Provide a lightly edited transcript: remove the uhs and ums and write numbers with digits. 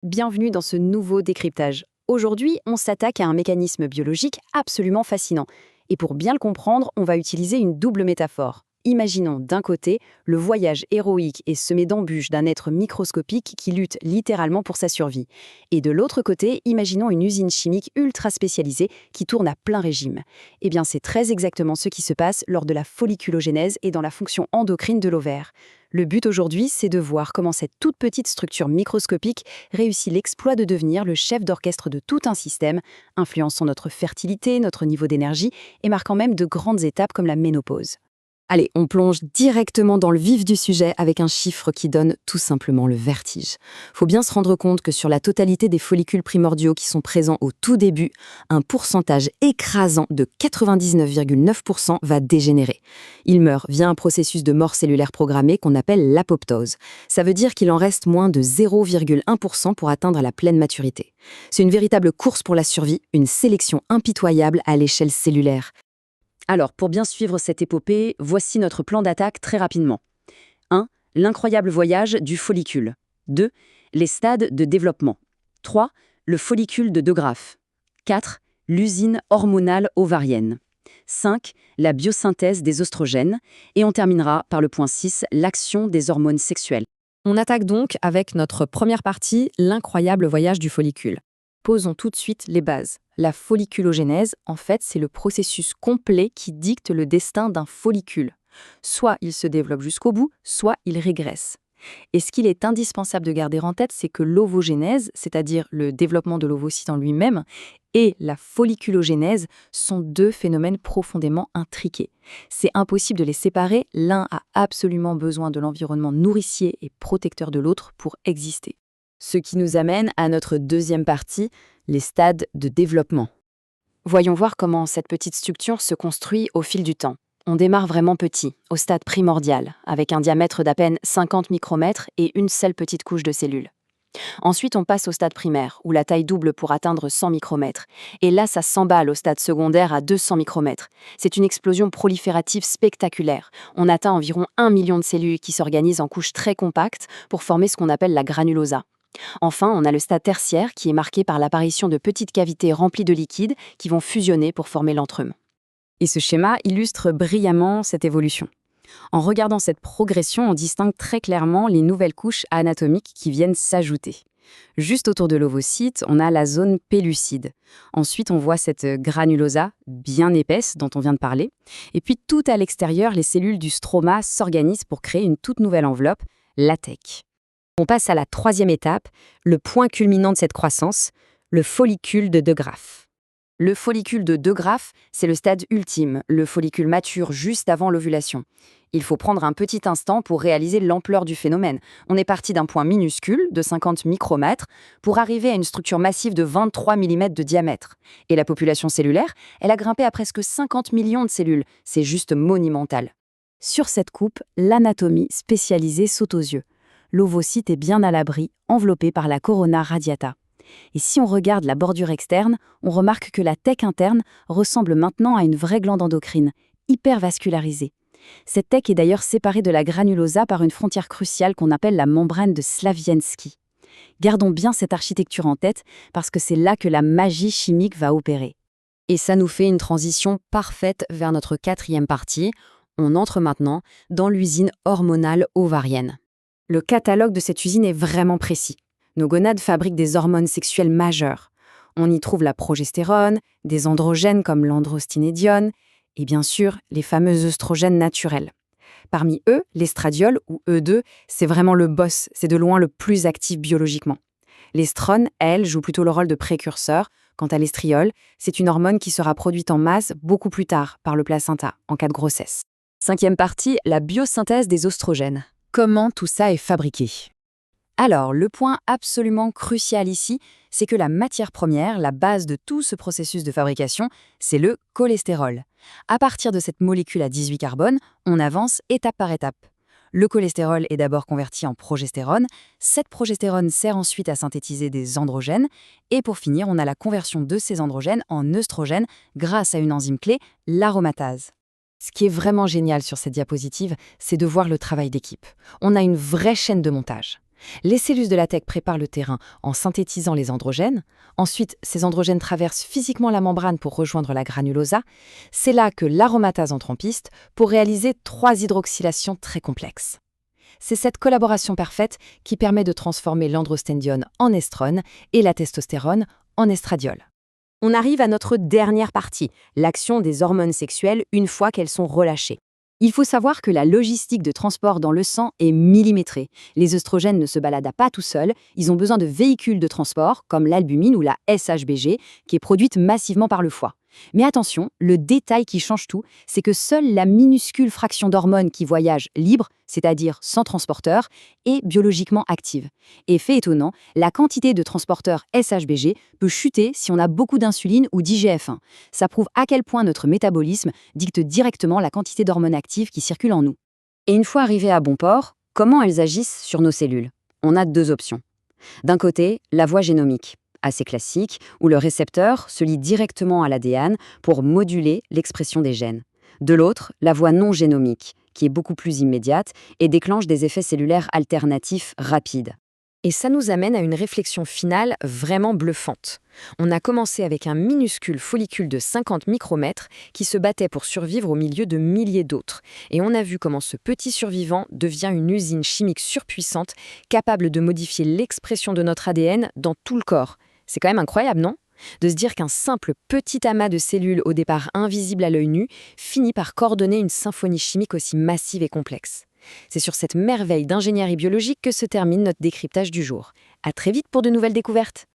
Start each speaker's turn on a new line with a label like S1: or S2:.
S1: Bienvenue dans ce nouveau décryptage. Aujourd'hui, on s'attaque à un mécanisme biologique absolument fascinant. Et pour bien le comprendre, on va utiliser une double métaphore. Imaginons d'un côté le voyage héroïque et semé d'embûches d'un être microscopique qui lutte littéralement pour sa survie. Et de l'autre côté, imaginons une usine chimique ultra spécialisée qui tourne à plein régime. Eh bien, c'est très exactement ce qui se passe lors de la folliculogénèse et dans la fonction endocrine de l'ovaire. Le but aujourd'hui, c'est de voir comment cette toute petite structure microscopique réussit l'exploit de devenir le chef d'orchestre de tout un système, influençant notre fertilité, notre niveau d'énergie et marquant même de grandes étapes comme la ménopause. Allez, on plonge directement dans le vif du sujet avec un chiffre qui donne tout simplement le vertige. Faut bien se rendre compte que sur la totalité des follicules primordiaux qui sont présents au tout début, un pourcentage écrasant de 99,9% va dégénérer. Il meurt via un processus de mort cellulaire programmée qu'on appelle l'apoptose. Ça veut dire qu'il en reste moins de 0,1% pour atteindre la pleine maturité. C'est une véritable course pour la survie, une sélection impitoyable à l'échelle cellulaire. Alors, pour bien suivre cette épopée, voici notre plan d'attaque très rapidement. 1. L'incroyable voyage du follicule. 2. Les stades de développement. 3. Le follicule de De Graaf. 4. L'usine hormonale ovarienne. 5. La biosynthèse des oestrogènes. Et on terminera par le point 6, l'action des hormones sexuelles. On attaque donc avec notre première partie, l'incroyable voyage du follicule. Posons tout de suite les bases. La folliculogénèse, en fait, c'est le processus complet qui dicte le destin d'un follicule. Soit il se développe jusqu'au bout, soit il régresse. Et ce qu'il est indispensable de garder en tête, c'est que l'ovogénèse, c'est-à-dire le développement de l'ovocyte en lui-même, et la folliculogénèse sont deux phénomènes profondément intriqués. C'est impossible de les séparer, l'un a absolument besoin de l'environnement nourricier et protecteur de l'autre pour exister. Ce qui nous amène à notre deuxième partie, les stades de développement. Voyons voir comment cette petite structure se construit au fil du temps. On démarre vraiment petit, au stade primordial, avec un diamètre d'à peine 50 micromètres et une seule petite couche de cellules. Ensuite, on passe au stade primaire, où la taille double pour atteindre 100 micromètres. Et là, ça s'emballe au stade secondaire à 200 micromètres. C'est une explosion proliférative spectaculaire. On atteint environ 1 million de cellules qui s'organisent en couches très compactes pour former ce qu'on appelle la granulosa. Enfin, on a le stade tertiaire qui est marqué par l'apparition de petites cavités remplies de liquide qui vont fusionner pour former l'antrum. Et ce schéma illustre brillamment cette évolution. En regardant cette progression, on distingue très clairement les nouvelles couches anatomiques qui viennent s'ajouter. Juste autour de l'ovocyte, on a la zone pellucide. Ensuite, on voit cette granulosa bien épaisse dont on vient de parler. Et puis tout à l'extérieur, les cellules du stroma s'organisent pour créer une toute nouvelle enveloppe, l'athèque. On passe à la troisième étape, le point culminant de cette croissance, le follicule de De Graaf. Le follicule de De Graaf, c'est le stade ultime, le follicule mature juste avant l'ovulation. Il faut prendre un petit instant pour réaliser l'ampleur du phénomène. On est parti d'un point minuscule, de 50 micromètres, pour arriver à une structure massive de 23 mm de diamètre. Et la population cellulaire, elle a grimpé à presque 50 millions de cellules. C'est juste monumental. Sur cette coupe, l'anatomie spécialisée saute aux yeux. L'ovocyte est bien à l'abri, enveloppé par la corona radiata. Et si on regarde la bordure externe, on remarque que la thèque interne ressemble maintenant à une vraie glande endocrine, hyper vascularisée. Cette thèque est d'ailleurs séparée de la granulosa par une frontière cruciale qu'on appelle la membrane de Slaviensky. Gardons bien cette architecture en tête parce que c'est là que la magie chimique va opérer. Et ça nous fait une transition parfaite vers notre quatrième partie. On entre maintenant dans l'usine hormonale ovarienne. Le catalogue de cette usine est vraiment précis. Nos gonades fabriquent des hormones sexuelles majeures. On y trouve la progestérone, des androgènes comme l'androstinédione, et bien sûr, les fameux œstrogènes naturels. Parmi eux, l'estradiol, ou E2, c'est vraiment le boss, c'est de loin le plus actif biologiquement. L'estrone, elle, joue plutôt le rôle de précurseur. Quant à l'estriol, c'est une hormone qui sera produite en masse beaucoup plus tard par le placenta, en cas de grossesse. Cinquième partie, la biosynthèse des oestrogènes. Comment tout ça est fabriqué ? Alors, le point absolument crucial ici, c'est que la matière première, la base de tout ce processus de fabrication, c'est le cholestérol. À partir de cette molécule à 18 carbone, on avance étape par étape. Le cholestérol est d'abord converti en progestérone, cette progestérone sert ensuite à synthétiser des androgènes, et pour finir, on a la conversion de ces androgènes en œstrogènes grâce à une enzyme clé, l'aromatase. Ce qui est vraiment génial sur cette diapositive, c'est de voir le travail d'équipe. On a une vraie chaîne de montage. Les cellules de la latex préparent le terrain en synthétisant les androgènes. Ensuite, ces androgènes traversent physiquement la membrane pour rejoindre la granulosa. C'est là que l'aromatase entre en piste pour réaliser 3 hydroxylations très complexes. C'est cette collaboration parfaite qui permet de transformer l'androstendione en estrone et la testostérone en estradiol. On arrive à notre dernière partie, l'action des hormones sexuelles une fois qu'elles sont relâchées. Il faut savoir que la logistique de transport dans le sang est millimétrée. Les œstrogènes ne se baladent pas tout seuls, ils ont besoin de véhicules de transport, comme l'albumine ou la SHBG, qui est produite massivement par le foie. Mais attention, le détail qui change tout, c'est que seule la minuscule fraction d'hormones qui voyage libre, c'est-à-dire sans transporteur, est biologiquement active. Et fait étonnant, la quantité de transporteurs SHBG peut chuter si on a beaucoup d'insuline ou d'IGF-1. Ça prouve à quel point notre métabolisme dicte directement la quantité d'hormones actives qui circulent en nous. Et une fois arrivées à bon port, comment elles agissent sur nos cellules? On a 2 options. D'un côté, la voie génomique, assez classique, où le récepteur se lie directement à l'ADN pour moduler l'expression des gènes. De l'autre, la voie non génomique, qui est beaucoup plus immédiate et déclenche des effets cellulaires alternatifs rapides. Et ça nous amène à une réflexion finale vraiment bluffante. On a commencé avec un minuscule follicule de 50 micromètres qui se battait pour survivre au milieu de milliers d'autres. Et on a vu comment ce petit survivant devient une usine chimique surpuissante capable de modifier l'expression de notre ADN dans tout le corps. C'est quand même incroyable, non? De se dire qu'un simple petit amas de cellules au départ invisible à l'œil nu finit par coordonner une symphonie chimique aussi massive et complexe. C'est sur cette merveille d'ingénierie biologique que se termine notre décryptage du jour. À très vite pour de nouvelles découvertes.